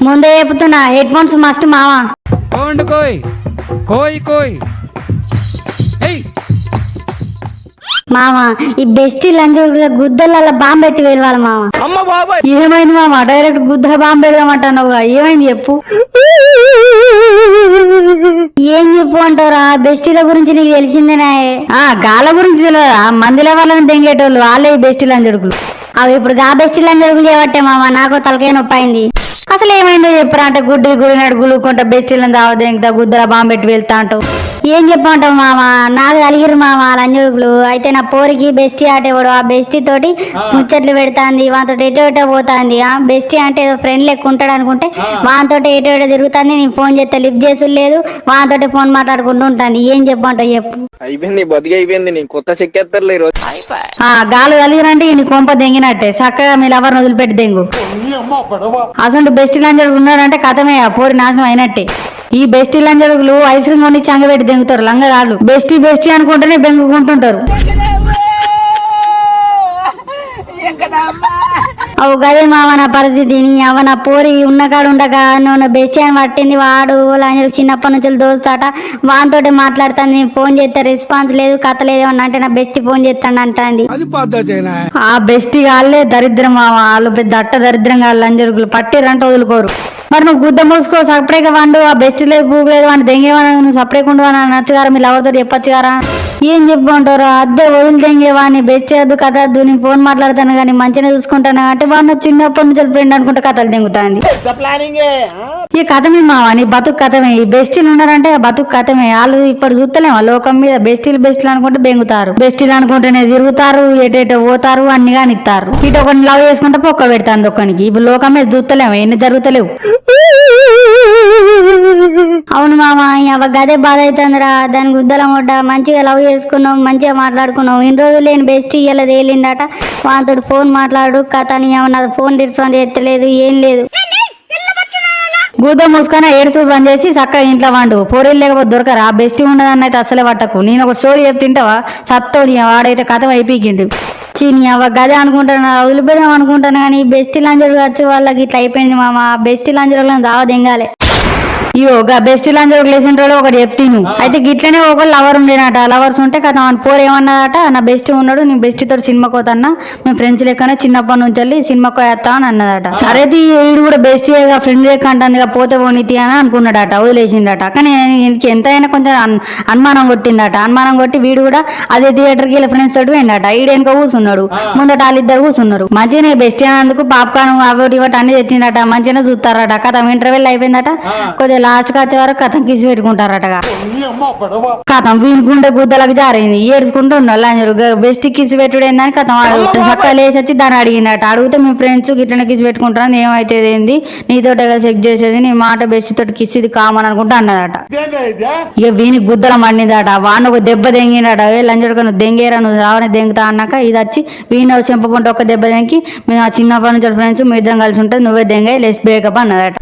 ముందే చెప్తున్నా head phones must మావా. కోయ్ కోయ్ కోయ్ మామ ఈ బెస్ట్ లంచ్ గుద్దల బాంబు పెట్టి వెళ్ళాలి మామ. ఏమైంది మామ డైరెక్ట్ గుద్దల బాంబు పెడదామంటావు, ఏమైంది చెప్పు. ఏం చెప్పు అంటారా, బెస్టీల గురించి నీకు తెలిసిందేనా? గాల గురించి తెలియదా? మందిల వాళ్ళని దెంగేటోళ్ళు వాళ్ళే బెస్ట్ లంచడుకులు. అవి ఇప్పుడు గా బెస్ట్ లంచడుకులు చేయబట్టే మామ నాకు తలకాయ నొప్పి అయింది. అసలు ఏమైందో చెప్పురా అంటే గుడ్డి గురినాడు గులుకుంటా బెస్టీలను దావదేంతా గుద్దల బాంబు పెట్టి వెళ్తా అంటావు. ఏం చెప్పమంటావు మామ, నాకు కలిగిరు మామ లంజడుకులు. అయితే నా పోరికి బెస్టీ ఆటేవాడు, ఆ బెస్టీ తోటి ముచ్చట్లు పెడతాంది, వాతో ఎటో పోతాంది. ఆ బెస్టీ అంటే ఏదో ఫ్రెండ్ లెక్క ఉంటాడు అనుకుంటే వాతో ఎటో తిరుగుతుంది. నేను ఫోన్ చేస్తే లిఫ్ట్ చేసు లేదు, వాతో ఫోన్ మాట్లాడుకుంటూ ఉంటాను. ఏం చెప్పమంటావు చెప్పు. అయిపోయింది బతికి అయిపోయింది, నేను కొత్త చెక్కేస్తారు ఈ రోజు. గాలు కలిగిరంటే నీ కొంప దెంగినట్టే, చక్కగా మీ లవర్ని వదిలిపెట్టి దెంగు. అసలు బెస్ట్ లంజడుకులు ఉన్నారంటే కథమే, ఆ పోరి నాశనం అయినట్టే. ఈ బెస్టీ లంజడుకులు ఐస్ క్రీమ్ కొని చంగబెట్టి దెంగుతారు, లంగ కాళ్ళు. బెస్టీ బెస్టీ అనుకుంటేనే బెంగుకుంటుంటారు. అవు గదే మామ నా పరిస్థితి. నీ అవ నా పోరి ఉన్నకాడు ఉండగా నువ్వు బెస్ట్ అని పట్టింది. వాడు లంజడు చిన్నప్పటి నుంచి దోస్తాట, వానితోటి మాట్లాడుతాను. నేను ఫోన్ చేస్తే రెస్పాన్స్ లేదు, కథ లేదు అంటే నా బెస్ట్ ఫోన్ చేస్తాను అంటాంది. ఆ బెస్టీ వాళ్ళే దరిద్రం మామ, వాళ్ళు పెద్ద అట్ట దరిద్రం కాదు. లంజడుకులు పట్టిరంటే వదులుకోరు. మరి నువ్వు గుద్ద మూసుకో, సపరేట్గా వండు. ఆ బెస్ట్ లేదు పూగు లేదు వాడిని దెంగేవా, నువ్వు సపరేట్ ఉండు అని నచ్చగారా, మీ లవర్తో చెప్పొచ్చు గారా. ఏం చెప్పుకుంటారు, అద్దె వదిలి దెంగేవాడిని బెస్ట్ చేయద్దు కథ వద్దు, నేను ఫోన్ మాట్లాడతాను కానీ మంచిగా చూసుకుంటాను అంటే వాడిని చిన్నప్పటి నుంచి ఫ్రెండ్ అనుకుంటే కథలు దెంగుతాంది. ఈ కథమే మావా, నీ బతుకు కథమే. ఈ బెస్టీలు ఉన్నారంటే ఆ బతుకు కథమే. వాళ్ళు ఇప్పుడు చూస్తలేమా లోకం మీద బెస్టీలు బెస్టీలు అనుకుంటే బెంగుతారు, బెస్టీలు అనుకుంటేనే తిరుగుతారు, ఎటేటో పోతారు, అన్ని కానీ ఇస్తారు. ఇటు ఒకరిని లవ్ చేసుకుంటే పొక్క పెడతాను ఒక్కనికి. ఇప్పుడు లోకం మీద చూస్తలేమా, ఎన్ని జరుగుతలేవు. అవును మామ, అవ గదే బాధ అవుతుందిరా. దాని గుద్దల ముడ్డ మంచిగా లవ్ చేసుకున్నావు, మంచిగా మాట్లాడుకున్నావు. ఇన్ని రోజులు లేని బెస్ట్ ఇలా తేలిందట. వాతో ఫోన్ మాట్లాడు కథ, నీ ఏమన్నా ఫోన్ రిఫండ్ ఎత్తలేదు, ఏం లేదు. గూద మూసుకొని ఏడుచూ బంద్ చేసి చక్కగా ఇంట్లో వండు. పోరీలు లేకపోతే దొరకరా. ఆ బెస్టీ ఉండదని అయితే అసలే పట్టకు. నేను ఒక స్టోరీ చెప్తుంటావా సత్తోని వాడైతే కథ అయిపోయిండు. చీని అవ్వ గదే అనుకుంటాను, వదిలిపోదాం అనుకుంటాను కానీ బెస్టీ లంజడు వచ్చి వాళ్ళకి ఇట్లా అయిపోయింది మామ. బెస్టీ లంజడులను దావ దెంగాలి. ఇయో గా బెస్ట్ లంజడు లేసిన రోజు ఒకటి చెప్తాను. అయితే గిట్లనే ఒక లవర్ ఉండేనట. లవర్స్ ఉంటే కదా మన పోరు ఏమన్నదట, నా బెస్ట్ ఉన్నాడు, నీ బెస్ట్ తోటి సినిమాకి పోతాన్నా, మేము ఫ్రెండ్స్ లెక్కనే చిన్నప్పటి నుంచి వెళ్ళి సినిమాకి పోయేస్తా అని అన్నదట. సరే వీడు కూడా బెస్ట్ ఫ్రెండ్ లెక్క అంటుంది, పోతే పోనీతి అని అనుకున్నాడట, వదిలేసిండట. కానీ ఎంతైనా కొంచెం అనుమానం కొట్టిందట. అనుమానం కొట్టి వీడు కూడా అదే థియేటర్కి వెళ్ళి ఫ్రెండ్స్ తోటి పోయిందట. ఈడెనక కూర్చున్నాడు, ముందట వాళ్ళిద్దరు కూర్చున్నారు. మంచిగానే బెస్ట్ అయినందుకు పాప్కార్న్ అవి ఇవటి అన్ని తెచ్చిందట. మంచిగానే చూస్తారట. కథ ఇంటర్వెల్ అయిపోయిందట. కొద్దిగా లాస్ట్ కి వచ్చే వరకు కథం కిసి పెట్టుకుంటారటగా. కథం వీనుకుంటే గుద్దలకు జారైంది, ఏడ్చుకుంటూ ఉండాలి లంజడు. బెస్ట్ కిసి పెట్టుడు ఏందని కథం చక్కగా లేచి వచ్చి దాన్ని అడిగిందట. అడిగితే మీ ఫ్రెండ్స్ గిట్లనే కిసి పెట్టుకుంటారని, ఏమైతే ఏంది నీతోట చెక్ చేసేది, నీ మాట బెస్ట్ తోటి కిసిది కామని అనుకుంటా అన్నదట. ఇక వీని గుద్దల మండిందట. వాడిని ఒక దెబ్బ దెంగినట. లంజడుక నువ్వు దెంగేరా, నువ్వు రావని దెంగుతా అన్నాక ఇది వచ్చి వీని చెంపకుంటే ఒక దెబ్బ దెంగి, మేము ఆ చిన్నప్పటి నుంచి ఫ్రెండ్స్ మీ ఇద్దరం కలిసి ఉంటుంది, నువ్వే దెంగాయి లెస్ బ్రేకప్ అన్నదట.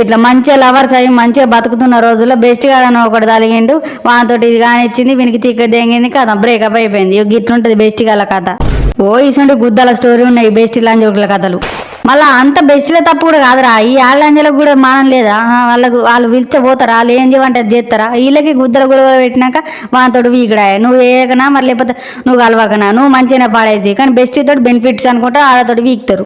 ఇట్లా మంచిగా లవర్స్ అయ్యి మంచిగా బతుకుతున్న రోజుల్లో బెస్ట్ గాడని ఒకటి తలిగిండు. వానితోటి ఇది కానిచ్చింది, వీనికి తిక్క దెంగింది, కథ బ్రేకప్ అయిపోయింది. గిట్లుంటది బెస్ట్ గల కథ. ఇసుంటి గుద్దల స్టోరీ ఉన్నాయి బెస్ట్ లంజోకుల కథలు. మళ్ళా అంత బెస్ట్లే తప్పు కూడా కాదురా. ఈ ఆళ్ళంజలకు కూడా మానం లేదా? వాళ్ళు పిలిస్తే పోతారా? వాళ్ళు ఏం చేయమంటే అది చేస్తారా? వీళ్ళకి గుద్దల గురవ పెట్టినాక వానితోటి వీకడా, నువ్వు ఏకనా మరి లేకపోతే నువ్వు కలవకనా, నువ్వు మంచిగానే పాడేసి. కానీ బెస్ట్ తోటి బెనిఫిట్స్ అనుకుంటే వాళ్ళతోటి వీక్తారు.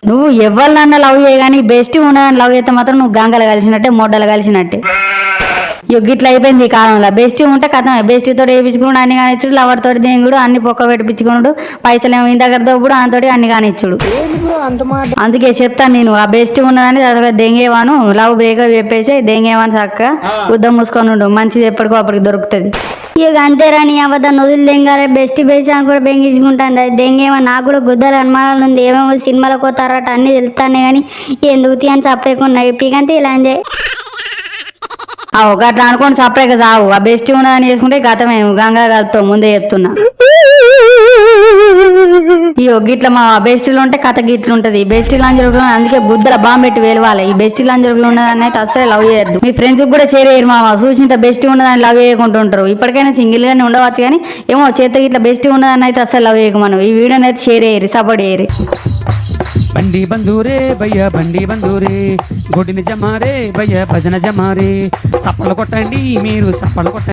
నువ్వు ఎవరినన్నా లవ్ చేయ కానీ బెస్ట్ ఉన్నదని లవ్ చేస్తే మాత్రం నువ్వు గంగలు కలిసినట్టే, మొడ్డలు కలిసినట్టే. గిట్లా అయిపోయింది ఈ కాలంలో. బెస్ట్ ఉంటే కథమే. బెస్ట్ తోటి వేయించుకున్నాడు, అన్ని కానిచ్చుడు. లవర్ తోటి దేంగుడు, అన్ని పొక్క పెట్టించుకున్నాడు. పైసలు ఏమో ఇంత దగ్గర దోపుడు, అంతటి అన్ని కానిచ్చుడు. అందుకే చెప్తాను నేను, ఆ బెస్ట్ ఉన్నదని దెంగేవాను, లవ్ బ్రేకప్ చెప్పేసి దెంగేవాను చక్కగా గుద్దం మూసుకొని ఉండు. మంచిది ఎప్పటికో అప్పటికి దొరుకుతుంది. ఇక అంతేరాని అబద్ధాన్ని వదిలి దెంగారే. బెస్ట్ బెస్ట్ అని కూడా బెంగించుకుంటాను. అది దెంగేమో నాకు కూడా గుద్దల అనుమానాలు ఉంది. ఏమేమో సినిమాలకు పోతారట అన్ని తెలుస్తానే కానీ ఎందుకు తీయని సపరేకుండా ఇప్పకంతే ఇలా ఎంజాయ్ అట్లా అనుకోండి. సపరేట్గా చావు. ఆ బెస్ట్ ఉన్నదని చేసుకుంటే గతమే, గంగా కలుపుతావు ముందే చెప్తున్నా. గిట్ల మా బెస్టీలు ఉంటే కథ గిట్లుంటది. బెస్టీ లంజరుగులు అందుకే బుద్ధల బాంబు పెట్టి వేలవాలి. ఈ బెస్టీ లంజరుగులు ఉన్నదాన్ని అయితే అస్సలు లవ్ చేయొద్దు. మీ ఫ్రెండ్స్ కూడా షేర్ చేయరు మామ. చూసింత బెస్టీ ఉన్నదాన్ని లవ్ చేయకుంటుంటారు. ఇప్పటికైనా సింగిల్ గానే ఉండవచ్చు కానీ ఏమో చేత ఇట్లా బెస్టీ ఉన్నదాన్ని అయితే అస్సలు లవ్ చేయకు. మనం ఈ వీడియోని అయితే షేర్ చేయరు, సపోర్ట్ చేయరు. బండి బందూరే భయ్య బండి బందూరే, గొడిని జమారే భయ్య భజన జమారే, సప్పలు కొట్టండి మీరు సప్పలు కొట్టండి.